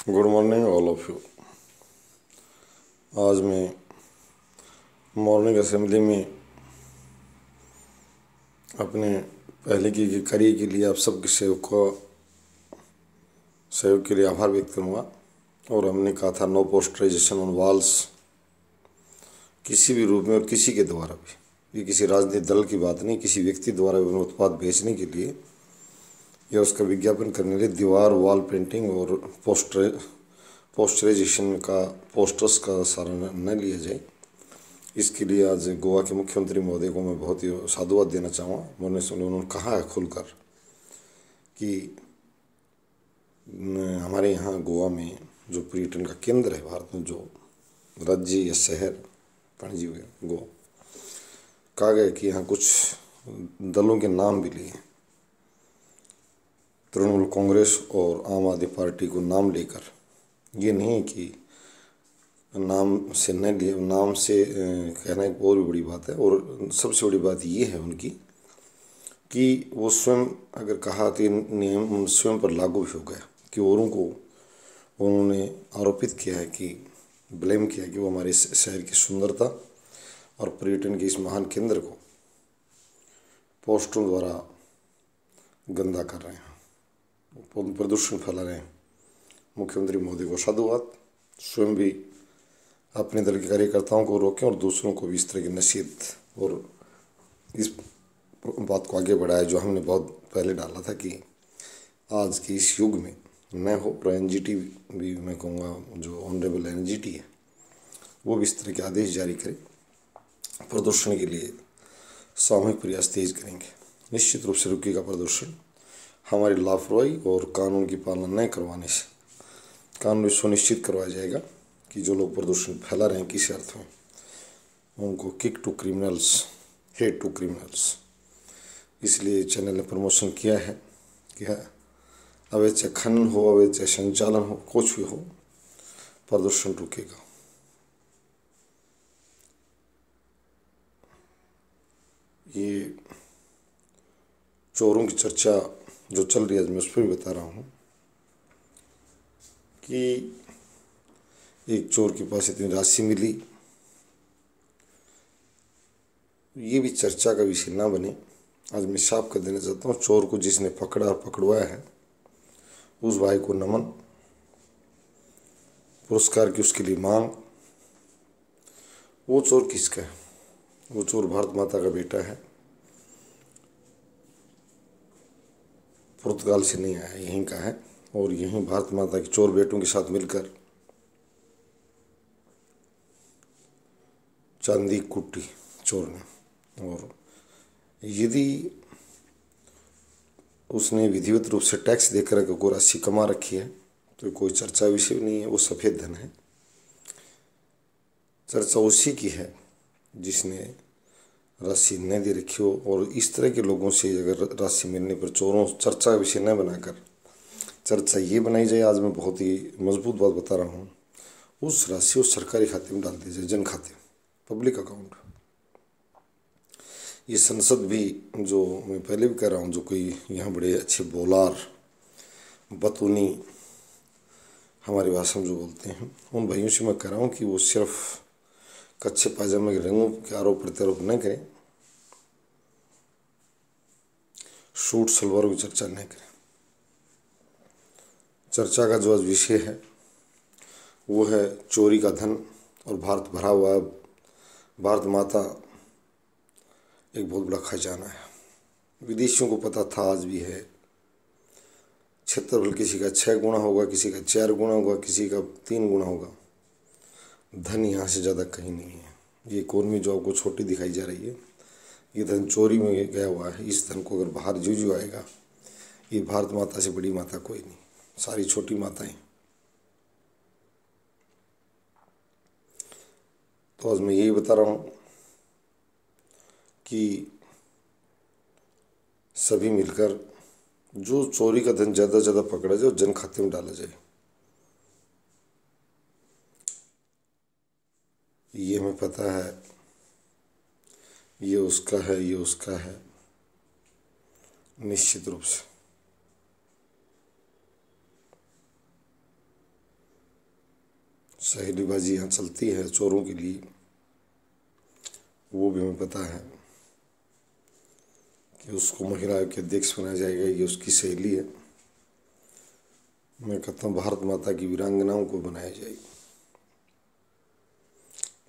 Good morning all of you. आज मैं morning assembly में अपने पहले की करी के लिए आप सबके सहयोग के लिए आभार व्यक्त करूँगा। और हमने कहा था नो पोस्टराइजेशन ऑन वॉल्स, किसी भी रूप में और किसी के द्वारा भी। ये किसी राजनीतिक दल की बात नहीं, किसी व्यक्ति द्वारा उत्पाद बेचने के लिए या उसका विज्ञापन करने के लिए दीवार वॉल पेंटिंग और पोस्टराइजेशन का पोस्टर्स का सहारा न लिया जाए। इसके लिए आज गोवा के मुख्यमंत्री महोदय को मैं बहुत ही साधुवाद देना चाहूँगा। उन्होंने कहा है खुलकर कि हमारे यहाँ गोवा में जो पर्यटन का केंद्र है, भारत में जो राज्य या शहर पणजी हुए गोवा, कहा गया कि यहाँ कुछ दलों के नाम भी लिए, तृणमूल कांग्रेस और आम आदमी पार्टी को नाम लेकर। ये नहीं कि नाम से न लिए, नाम से कहना एक और भी बड़ी बात है। और सबसे बड़ी बात ये है उनकी कि वो स्वयं अगर कहा कि नियम स्वयं पर लागू भी हो गया कि औरों को उन्होंने आरोपित किया है कि ब्लेम किया कि वो हमारे शहर की सुंदरता और पर्यटन के इस महान केंद्र को पोस्टरों द्वारा गंदा कर रहे हैं, प्रदूषण फैला रहे हैं। मुख्यमंत्री मोदी को साधुवाद, स्वयं भी अपने दल के कार्यकर्ताओं को रोकें और दूसरों को भी इस तरह की नसीहत और इस बात को आगे बढ़ाया जो हमने बहुत पहले डाला था कि आज के इस युग में मैं हो। और एनजीटी भी मैं कहूँगा जो ऑनरेबल एनजीटी है वो भी इस तरह के आदेश जारी करे, प्रदूषण के लिए सामूहिक प्रयास तेज करेंगे। निश्चित रूप से रुकेगा प्रदूषण। हमारी लापरवाही और कानून की पालना न करवाने से कानून सुनिश्चित करवाया जाएगा कि जो लोग प्रदूषण फैला रहे हैं किसी अर्थ में उनको kick to criminals, hate to criminals. इसलिए चैनल ने प्रमोशन किया है कि अवैध चाहे खनन हो, अवैध चाहे संचालन हो, कुछ भी हो, प्रदूषण रुकेगा। ये चोरों की चर्चा जो चल रही है, मैं उस पर भी बता रहा हूँ कि एक चोर के पास इतनी राशि मिली, ये भी चर्चा का विषय ना बने। आज मैं साफ कर देना चाहता हूँ, चोर को जिसने पकड़ा और पकड़वाया है उस भाई को नमन, पुरस्कार की उसके लिए मांग। वो चोर किसका है? वो चोर भारत माता का बेटा है, पुर्तगाल से नहीं आया, यहीं का है। और यहीं भारत माता के चोर बेटों के साथ मिलकर चांदी कुट्टी चोर ने। और यदि उसने विधिवत रूप से टैक्स देकर कोई राशि कमा रखी है तो कोई चर्चा विषय नहीं है, वो सफ़ेद धन है। चर्चा उसी की है जिसने राशि न दे रखी हो। और इस तरह के लोगों से अगर राशि मिलने पर चोरों चर्चा विषय न बनाकर चर्चा ये बनाई जाए, आज मैं बहुत ही मजबूत बात बता रहा हूँ, उस राशि उस सरकारी खाते में डाल दी जाए, जन खाते, पब्लिक अकाउंट। ये संसद भी, जो मैं पहले भी कह रहा हूँ, जो कोई यहाँ बड़े अच्छे बोलार बतूनी हमारी भाषा में जो बोलते हैं, उन भाइयों से मैं कह रहा हूँ कि वो सिर्फ कच्चे पायजामे के रंगों के आरोप प्रत्यारोप न करें, सूट सलवारों की चर्चा न करें। चर्चा का जो आज विषय है वो है चोरी का धन और भारत भरा हुआ है। भारत माता एक बहुत बड़ा खजाना है, विदेशियों को पता था, आज भी है। क्षेत्रफल किसी का 6 गुना होगा, किसी का 4 गुना होगा, किसी का 3 गुना होगा। धन यहाँ से ज़्यादा कहीं नहीं है। ये इकोनॉमी जो आपको छोटी दिखाई जा रही है, ये धन चोरी में गया हुआ है। इस धन को अगर बाहर जूझ आएगा, ये भारत माता से बड़ी माता कोई नहीं, सारी छोटी माताएं। तो आज मैं यही बता रहा हूँ कि सभी मिलकर जो चोरी का धन ज़्यादा से ज़्यादा पकड़ा जाए और जन खाते में डाला जाए। ये हमें पता है, ये उसका है, ये उसका है, निश्चित रूप से सहेलीबाजी यहाँ चलती है चोरों के लिए, वो भी हमें पता है कि उसको महिला आयोग के अध्यक्ष बनाया जाएगा, ये उसकी सहेली है। मैं कहता हूँ भारत माता की वीरांगनाओं को बनाया जाए,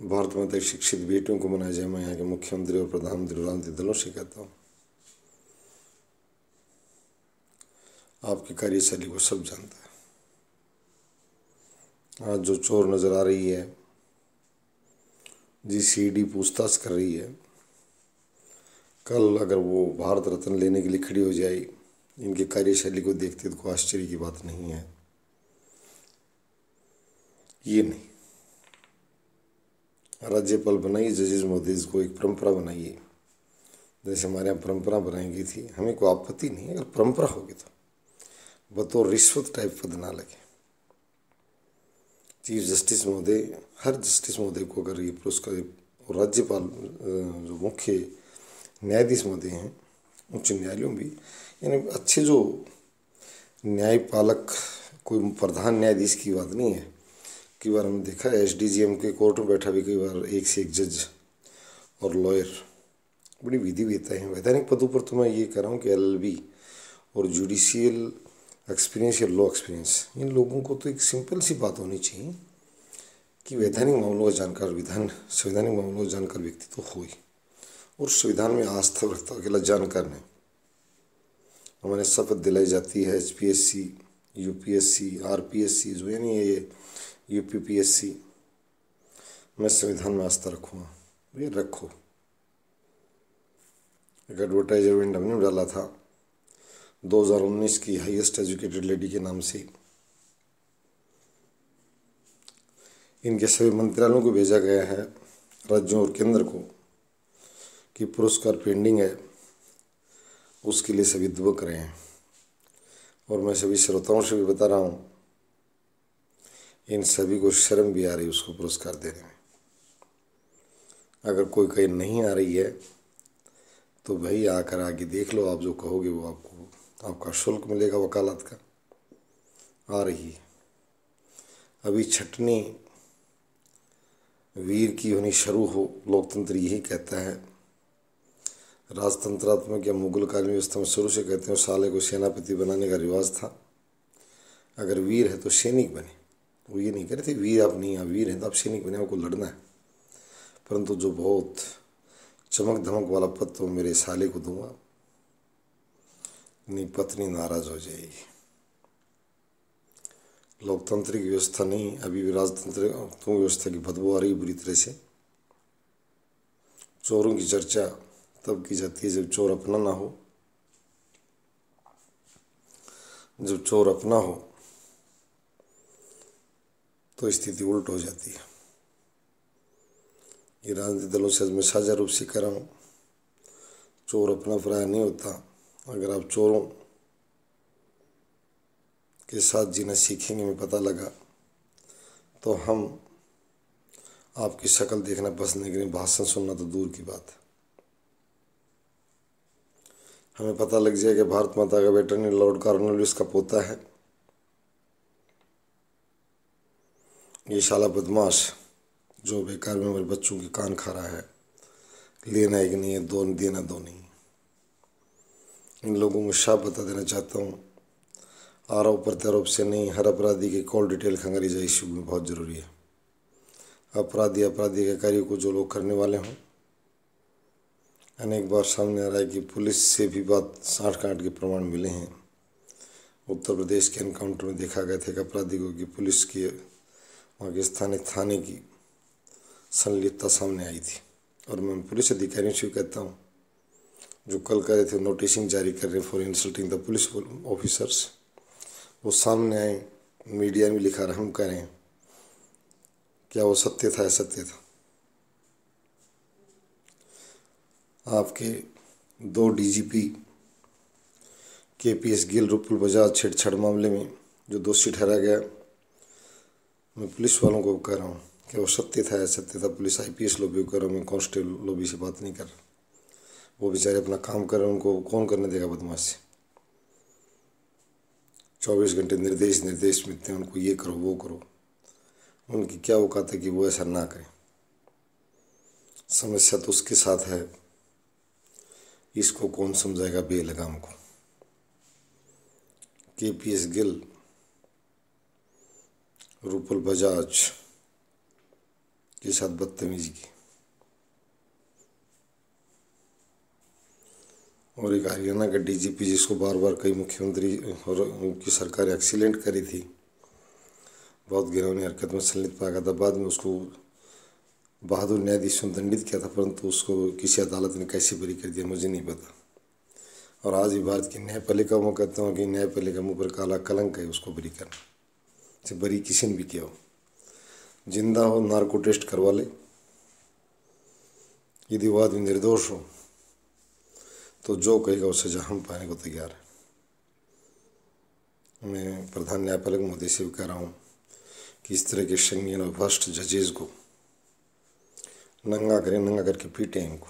भारत माता की शिक्षित बेटियों को बनाया जाए। मैं यहाँ के मुख्यमंत्री और प्रधानमंत्री राजनीतिक दलों से कहता हूँ, आपकी कार्यशैली को सब जानता है। आज जो चोर नज़र आ रही है, जी सीडी पूछताछ कर रही है, कल अगर वो भारत रत्न लेने के लिए खड़ी हो जाए, इनकी कार्यशैली को देखते तो कोई आश्चर्य की बात नहीं है। ये नहीं, राज्यपाल बनाइए जजेस मोहदेज को, एक परंपरा बनाइए, जैसे हमारे यहाँ परंपरा बनाई गई थी। हमें कोई आपत्ति नहीं है, अगर परंपरा होगी तो बतौर रिश्वत टाइप पद ना लगे। चीफ जस्टिस महोदय, हर जस्टिस महोदय को अगर ये पुरस्कार, और राज्यपाल जो मुख्य न्यायाधीश महोदय हैं उच्च न्यायालयों भी, यानी अच्छे जो न्यायपालक, कोई प्रधान न्यायाधीश की बात नहीं है। कई बार हमने देखा है एसडीजीएम के कोर्ट में बैठा भी कई बार एक से एक जज और लॉयर, बड़ी विधि वेता है। वैधानिक पदों पर तो मैं ये कह रहा हूँ कि एलएलबी और जुडिशियल एक्सपीरियंस या लॉ एक्सपीरियंस, इन लोगों को तो एक सिंपल सी बात होनी चाहिए कि वैधानिक मामलों का जानकार, संवैधानिक मामलों का जानकार व्यक्ति तो हो ही, और संविधान में आस्था रखता अकेला जानकार नहीं। हमारे शपथ दिलाई जाती है एचपीएससी, यूपीएससी, आरपीएससी, जो यानी ये यूपीपीएससी, मैं संविधान में आस्था रखूँगा। भैया रखो। एक एडवर्टाइजमेंट हमने डाला था 2019 की हाईएस्ट एजुकेटेड लेडी के नाम से, इनके सभी मंत्रालयों को भेजा गया है, राज्यों और केंद्र को, कि पुरस्कार पेंडिंग है, उसके लिए सभी दुआ करें हैं। और मैं सभी श्रोताओं से भी बता रहा हूँ, इन सभी को शर्म भी आ रही है उसको पुरस्कार देने में। अगर कोई कहीं नहीं आ रही है तो भाई आकर आगे देख लो, आप जो कहोगे वो आपको, आपका शुल्क मिलेगा वकालत का। आ रही है अभी छटनी वीर की होनी शुरू हो, लोकतंत्र यही कहता है। राजतंत्रात्मक या मुगल कालीन व्यवस्था में शुरू से कहते हैं साले को सेनापति बनाने का रिवाज था। अगर वीर है तो सैनिक बने, वो ये नहीं कह रहे थे वीर आप नहीं, आप वीर हैं तो आप सैनिक बने, आपको लड़ना है। परंतु जो बहुत चमक धमक वाला पद तो मेरे साले को दूंगा, नहीं पत्नी नाराज हो जाएगी। लोकतांत्रिक व्यवस्था नहीं, अभी भी राजतंत्र व्यवस्था की बदबू आ रही बुरी तरह से। चोरों की चर्चा तब की जाती है जब चोर अपना ना हो, जब चोर अपना हो तो स्थिति उल्ट हो जाती है। ये राजनीतिक दलों से मैं साझा रूप से कर रहा हूँ, चोर अपना पराया नहीं होता। अगर आप चोरों के साथ जीना सीखेंगे, में पता लगा, तो हम आपकी शक्ल देखना पसंद नहीं करें, भाषण सुनना तो दूर की बात है। हमें पता लग जाए कि भारत माता का बेटा नहीं, लॉर्ड कॉर्नवालिस का पोता है। ये शाला बदमाश जो बेकार में हमारे बच्चों के कान खा रहा है, लेना एक नहीं है, दो देना दो नहीं। इन लोगों को साफ बता देना चाहता हूँ, आरोप प्रत्यारोप से नहीं, हर अपराधी की कॉल डिटेल खंगाली जाए, इस युग में बहुत ज़रूरी है। अपराधी के कार्य को जो लोग करने वाले हों, अनेक बार सामने आ रहा है कि पुलिस से भी बात साठ-गांठ के प्रमाण मिले हैं। उत्तर प्रदेश के एनकाउंटर में देखा गया था कि अपराधी को कि पुलिस की, वहाँ के स्थानीय थाने की संलिप्तता सामने आई थी। और मैं पुलिस अधिकारियों से कहता हूँ जो कल कह रहे थे नोटिसिंग जारी कर रहे for insulting the police officers, वो सामने आए, मीडिया में लिखा रहा, हम कह रहे हैं क्या वो सत्य था? असत्य था? आपके 2 डीजीपी केपीएस गिल, रुपुल बजाज छेड़छाड़ मामले में जो दोषी ठहरा गया, मैं पुलिस वालों को कह रहा हूँ कि वो सत्य था, असत्य था? पुलिस आईपीएस लॉबी को कर रहा हूँ, मैं कांस्टेबल लॉबी से बात नहीं कर रहा। वो बेचारे अपना काम कर रहे हैं, उनको कौन करने देगा बदमाशी? 24 घंटे निर्देश मिलते हैं उनको, ये करो वो करो। उनकी क्या औकात है कि वो ऐसा ना करें। समस्या तो उसके साथ है, इसको कौन समझाएगा बेलगाम को। केपीएस गिल, रूपल बजाज के साथ बदतमीजी की, और एक हरियाणा का डीजीपी जिसको बार बार कई मुख्यमंत्री और उनकी सरकार एक्सीलेंट करी थी, बहुत गिरौनी हरकत में संलिप्त पाया गया था। बाद में उसको बहादुर न्यायाधीश ने दंडित किया था, परंतु उसको किसी अदालत ने कैसे बरी कर दिया मुझे नहीं पता। और आज भी भारत की न्यायपालिका में कहता हूँ कि न्यायपालिका मुँह पर काला कलंक है उसको बरी करना, से बरी किसी ने भी किया हो। जिंदा हो नार्को टेस्ट करवा ले, यदि वो आदमी निर्दोष हो तो जो कहेगा वो सजा हम पाने को तैयार है। मैं प्रधान न्यायपालक महोदय से भी कह रहा हूँ कि इस तरह के संगीन और भ्रष्ट जजेज को नंगा करें, नंगा करके पीटें इनको।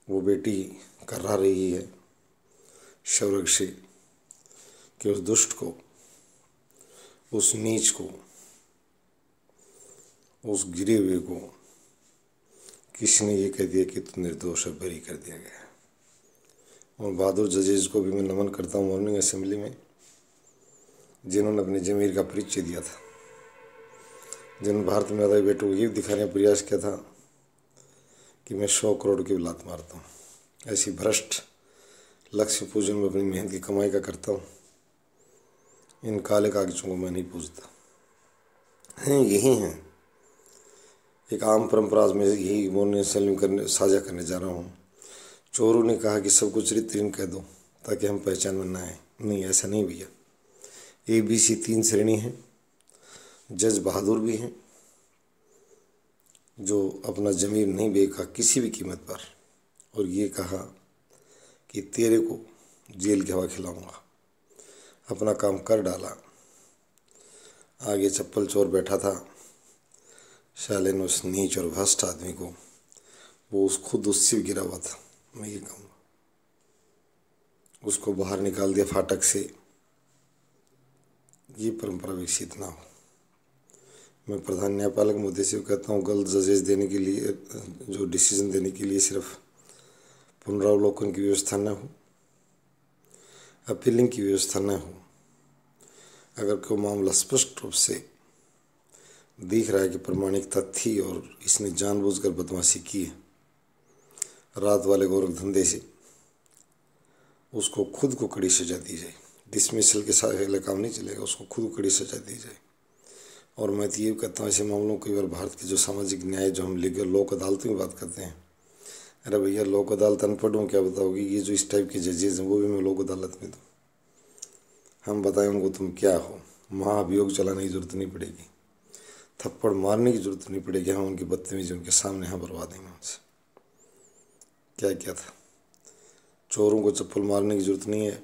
वो बेटी करा रही है शौर्य से कि उस दुष्ट को, उस नीच को, उस गिरे हुए को किसी ने ये कह दिया कि तू निर्दोष है, बरी कर दिया गया। और बहादुर जजेज को भी मैं नमन करता हूँ मॉर्निंग असेंबली में, जिन्होंने अपनी ज़मीर का परिचय दिया था, जिन्होंने भारत में आए बेटों को ये दिखाने का प्रयास किया था कि मैं 100 करोड़ की लात मारता हूँ। ऐसी भ्रष्ट लक्ष्य पूजन में अपनी मेहनत की कमाई का करता हूँ। इन काले कागजों को मैं नहीं पूछता। हैं यही हैं, एक आम परंपरा में यही मॉर्निंग असेंबली साझा करने जा रहा हूँ। चोरों ने कहा कि सबको चरित्रहीन कह दो ताकि हम पहचान में ना आए। नहीं, ऐसा नहीं भैया। ABC 3 श्रेणी है। जज बहादुर भी हैं जो अपना ज़मीर नहीं बेचा किसी भी कीमत पर, और ये कहा कि तेरे को जेल की हवा खिलाऊंगा। अपना काम कर डाला। आगे चप्पल चोर बैठा था, साले ने उस नीच और भ्रष्ट आदमी को, वो खुद उससे गिरा हुआ था, मैं ये कहूँगा, उसको बाहर निकाल दिया फाटक से। ये परंपरा विकसित ना हो। मैं प्रधान न्यायपालक महोदय से कहता हूँ, गलत जजेस देने के लिए, जो डिसीजन देने के लिए सिर्फ पुनरावलोकन की व्यवस्था न हो, अपीलिंग की व्यवस्था न हो। अगर कोई मामला स्पष्ट रूप से दिख रहा है कि प्रामाणिकता थी और इसने जानबूझकर बदमाशी की है रात वाले गोरख धंधे से, उसको खुद को कड़ी सजा दी जाए। डिसमिसल के साथ काम नहीं चलेगा, उसको खुद को कड़ी सजा दी जाए। और मैं तो ये कहता हूँ, ऐसे मामलों कई बार भारत के जो सामाजिक न्याय, जो हम लीगल लोक अदालतों की बात करते हैं, अरे भैया लोक अदालत अनपढ़ हूँ क्या बताओगी? ये जो इस टाइप के जजेज हैं वो भी मैं लोक अदालत में दूँ? हम बताएं उनको तुम क्या हो। महाअभियोग चलाने की जरूरत नहीं पड़ेगी, थप्पड़ मारने की जरूरत नहीं पड़ेगी। हम उनकी बदतमीजी उनके सामने हम बर्बाद देंगे उनसे। क्या क्या था? चोरों को चप्पल मारने की जरूरत नहीं है,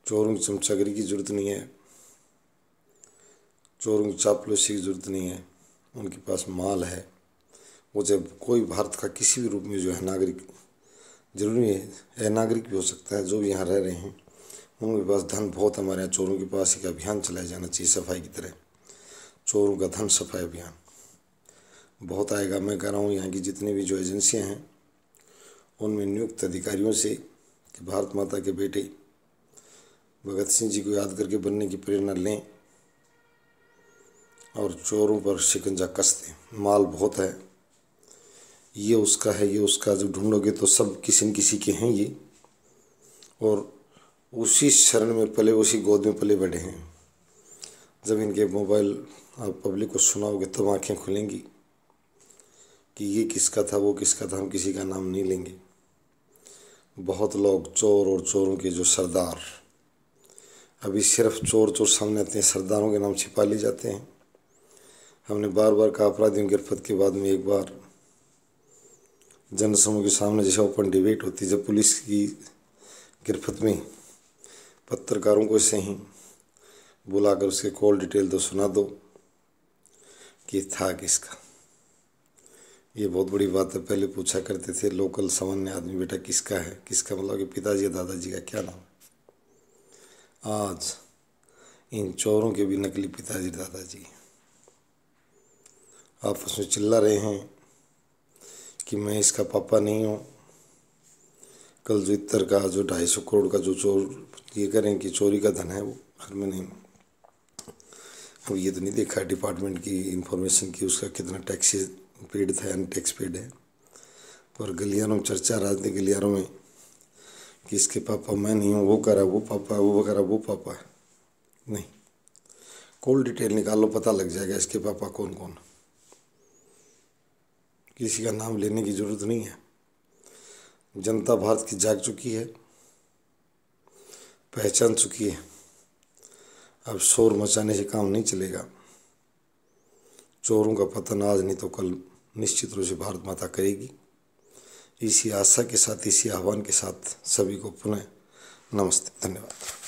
चोरों की चमचागिरी की जरूरत नहीं है, चोरों की चापलूसी की जरूरत नहीं है। उनके पास माल है, वो जब कोई भारत का किसी भी रूप में जो है नागरिक, जरूरी है नागरिक भी हो सकता है, जो भी यहाँ रह रहे हैं उनके पास धन बहुत। हमारे यहाँ चोरों के पास एक अभियान चलाया जाना चाहिए सफाई की तरह, चोरों का धन सफाई अभियान बहुत आएगा। मैं कह रहा हूँ यहाँ की जितनी भी जो एजेंसियाँ हैं उनमें नियुक्त अधिकारियों से कि भारत माता के बेटे भगत सिंह जी को याद करके बनने की प्रेरणा लें और चोरों पर शिकंजा कस दें। माल बहुत है, ये उसका है, ये उसका, जब ढूंढोगे तो सब किसी न किसी के हैं ये, और उसी शरण में पले, उसी गोद में पले बड़े हैं। जब इनके मोबाइल आप पब्लिक को सुनाओगे तब आंखें खुलेंगी कि ये किसका था, वो किसका था। हम किसी का नाम नहीं लेंगे। बहुत लोग चोर और चोरों के जो सरदार, अभी सिर्फ चोर चोर सामने आते हैं, सरदारों के नाम छिपा लिए जाते हैं। हमने बार बार कहा अपराधियों की गिरफ्त के बाद में एक बार जनसमूह के सामने जैसे ओपन डिबेट होती, जब पुलिस की गिरफ्त में पत्रकारों को ऐसे ही बुलाकर उसके कॉल डिटेल तो सुना दो कि था किसका। ये बहुत बड़ी बात है। पहले पूछा करते थे लोकल सामान्य आदमी, बेटा किसका है, किसका, मतलब कि पिताजी या दादाजी का क्या नाम है। आज इन चोरों के भी नकली पिताजी दादाजी आपस में चिल्ला रहे हैं कि मैं इसका पापा नहीं हूँ। कल जो इतर का जो 250 करोड़ का जो चोर ये करें कि चोरी का धन है वो घर में नहीं। अब ये तो नहीं देखा डिपार्टमेंट की इंफॉर्मेशन की उसका कितना टैक्स पेड था यानी टैक्स पेड है, पर गलियारों में चर्चा राजनीतिक गलियारों में कि इसके पापा मैं नहीं हूँ, वो करा वो पापा है, वो करा वो पापा है। नहीं, कॉल डिटेल निकालो, पता लग जाएगा इसके पापा कौन कौन। किसी का नाम लेने की ज़रूरत नहीं है। जनता भारत की जाग चुकी है, पहचान चुकी है। अब शोर मचाने से काम नहीं चलेगा। चोरों का पतन आज नहीं तो कल निश्चित रूप से भारत माता करेगी। इसी आशा के साथ, इसी आह्वान के साथ सभी को पुनः नमस्ते, धन्यवाद।